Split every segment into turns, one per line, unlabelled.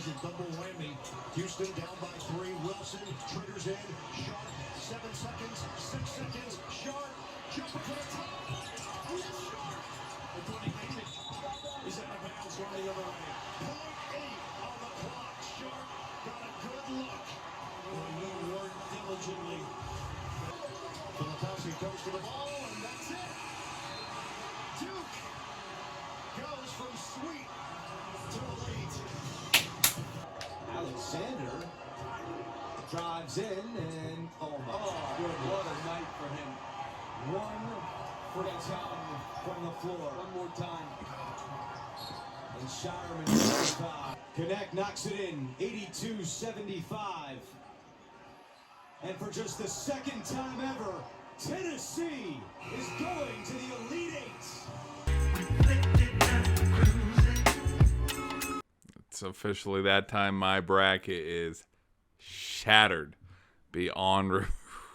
a double whammy. Houston down by 3. Wilson triggers in. Sharp, 7 seconds, 6 seconds. Sharp, jumper for the top. Sharp. I thought he made it. He's out of bounds going the other way. 0.8 on the clock. Sharp got a good look. He worked diligently. Filipowski comes to the ball, and that's it. Duke goes from sweet to elite.
Alexander drives in, and good. What a night for him. 1 foot down from the floor. One more time. And Shireman Connect knocks it in, 82-75. And for just the second time ever, Tennessee is going to the Elite Eight.
It's officially that time. My bracket is shattered beyond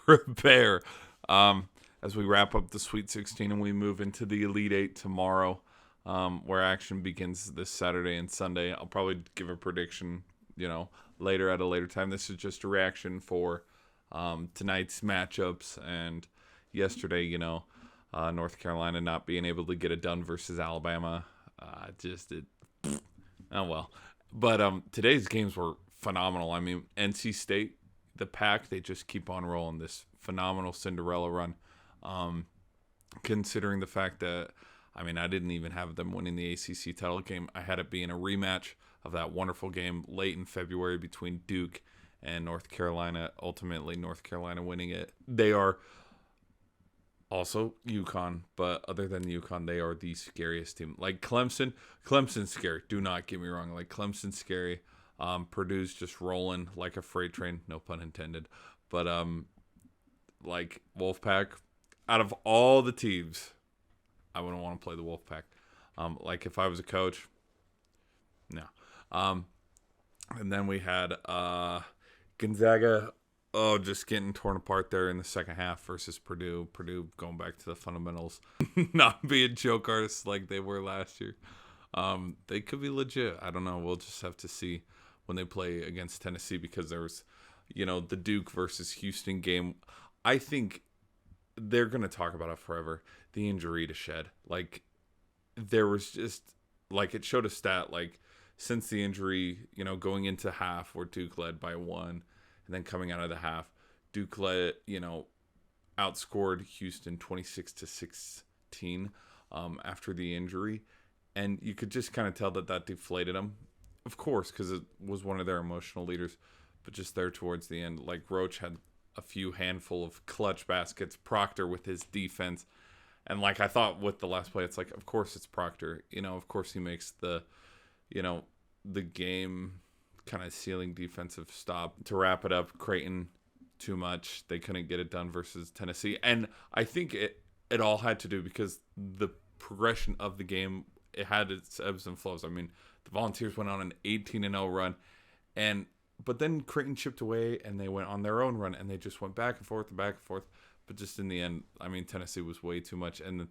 repair. As we wrap up the Sweet 16 and we move into the Elite Eight tomorrow, where action begins this Saturday and Sunday. I'll probably give a prediction, later at a later time. This is just a reaction for tonight's matchups and yesterday, North Carolina not being able to get it done versus Alabama. Oh well. But today's games were phenomenal. I mean, NC State, the Pack, they just keep on rolling this phenomenal Cinderella run. Considering the fact that, I didn't even have them winning the ACC title game. I had it being a rematch of that wonderful game late in February between Duke and North Carolina. Ultimately, North Carolina winning it. They are also UConn, but other than UConn, they are the scariest team. Like Clemson's scary. Do not get me wrong. Like, Clemson's scary. Purdue's just rolling like a freight train. No pun intended. But, like, Wolfpack, out of all the teams, I wouldn't want to play the Wolfpack. Like, if I was a coach, no. And then we had Gonzaga, just getting torn apart there in the second half versus Purdue. Purdue going back to the fundamentals, not being joke artists like they were last year. They could be legit. I don't know. We'll just have to see when they play against Tennessee, because there was, the Duke versus Houston game. I think they're going to talk about it forever. The injury to Shed. Like, there was just, like, it showed a stat, like, since the injury, going into half where Duke led by 1, and then coming out of the half, Duke led, outscored Houston 26-16 after the injury. And you could just kind of tell that deflated them. Of course, because it was one of their emotional leaders. But just there towards the end, like, Roach had a few handful of clutch baskets. Proctor with his defense. And, like, I thought with the last play, it's like, of course it's Proctor. Of course he makes the game kind of sealing defensive stop. To wrap it up, Creighton, too much. They couldn't get it done versus Tennessee. And I think it all had to do because the progression of the game, it had its ebbs and flows. I mean, the Volunteers went on an 18-0 run, but then Creighton chipped away and they went on their own run, and they just went back and forth and back and forth. But just in the end, Tennessee was way too much. And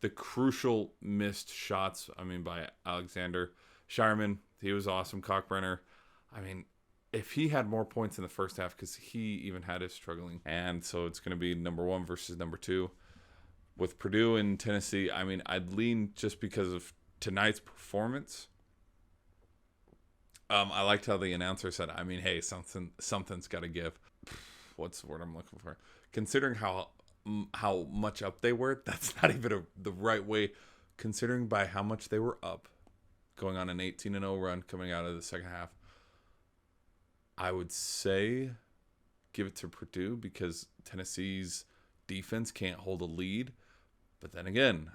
the crucial missed shots, by Alexander. Shireman, he was awesome. Cockbrenner, if he had more points in the first half, because he even had his struggling. And so it's going to be number 1 versus number 2. With Purdue and Tennessee, I'd lean just because of tonight's performance. I liked how the announcer said, hey, something's got to give. What's the word I'm looking for? Considering how much up they were, that's not even the right way. Considering by how much they were up, going on an 18-0 run coming out of the second half, I would say give it to Purdue, because Tennessee's defense can't hold a lead. But then again,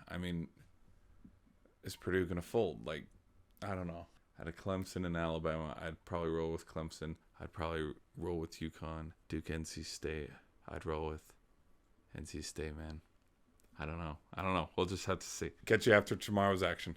is Purdue going to fold? Like, I don't know. Out of Clemson and Alabama, I'd probably roll with Clemson. I'd probably roll with UConn. Duke, NC State, I'd roll with NC State, man. I don't know. We'll just have to see. Catch you after tomorrow's action.